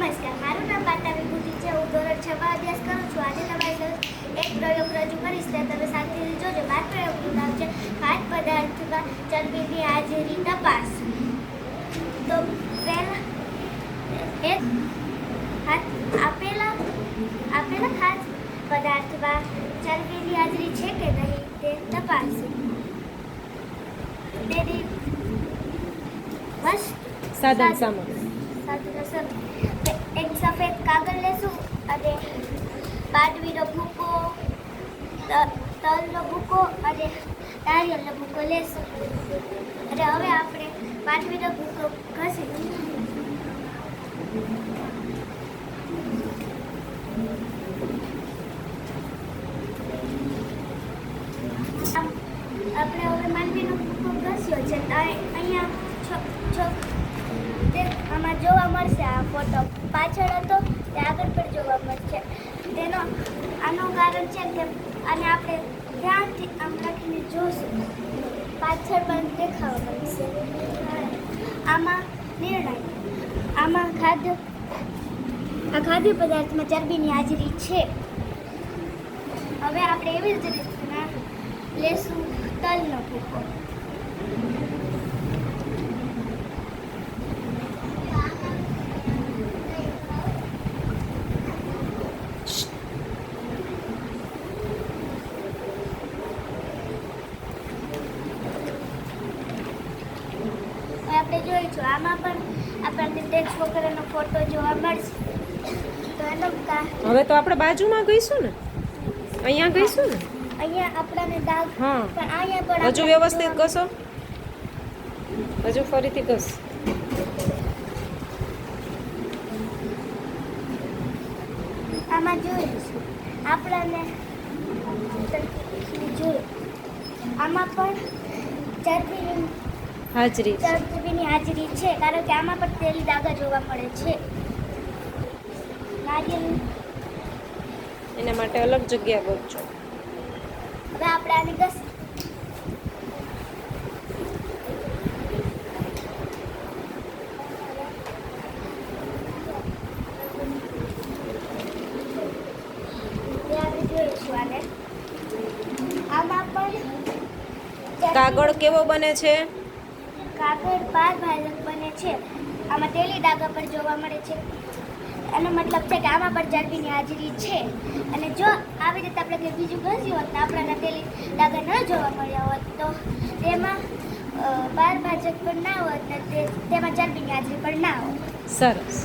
નમસ્કાર, મારું નામ પાટા વિભૂતિ છે. હું ધોરણ 6 માં અભ્યાસ કરું છું. આજે તમારી સાથે એક પ્રયોગ રજૂ કરીશ, તે તમે શાંતિથી જોજો. મારા પ્રયોગનું નામ છે ખાદ્ય પદાર્થમાં ચરબીની હાજરી તપાસ. તો પહેલા એક આપેલા ખાદ્ય પદાર્થમાં ચરબીની હાજરી છે કે નહીં તે તપાસો. તેની સાધન સામગ્રી એક સફેદ કાગળ લેશું અને બાજરીનો ભૂકો, તલનો ભૂકો અને નારિયેળનો ભૂકો લેશું. અને હવે આપણે બાજરીનો ભૂકો ઘસીશું. આપણે હવે માંડવીનો ભૂકો ઘસ્યો છે. અહીંયા આમાં જોવા મળશે. આ ફોટો પાછળ હતો તે આગળ પણ જોવા મળશે. આનું કારણ છે કે આને આપણે ધ્યાનથી આમ રાખીને જોશું, પાછળ પણ દેખાવા મળશે. આમાં નિર્ણય, આમાં ખાદ્ય પદાર્થમાં ચરબીની હાજરી છે. હવે આપણે એવી જ રીતના લેશું તલનો ભૂકો. આપણે જોઈશું આમાં પણ આપણને તે છોકરાનો ફોટો જોવા મળશે. તો એનો હવે તો આપણે બાજુમાં ગઈશું ને, અહીંયા ગઈશું ને, અહીંયા આપણને દાગ હા, પણ અહીંયા પણ હજુ વ્યવસ્થિત કશો, હજુ ફરીથી કશ. આમાં જોઈશું આપણને જોયું આમાં પણ ચરબીની હાજરી છે, કારણ કે આમાં પણ તેલી દાગા જોવા મળે છે. નારિયેળ એના માટે અલગ જગ્યા ગોતજો. હવે આપણે આની ઘસ જોઈશું આને. આમાં પણ કાગળ કેવો બને છે? કાગળ પારભાજક બને છે. આમાં તેલી ડાઘા પણ જોવા મળે છે. એનો મતલબ છે કે આમાં પણ ચરબીની હાજરી છે. અને જો આવી રીતે આપણે કંઈ બીજું ઘસ્યું હોત ને આપણને તેલી ડાઘા ન જોવા મળ્યા હોત તો તેમાં પારભાજક પણ ના હોત ને તેમાં ચરબીની હાજરી પણ ના હોત. સરસ.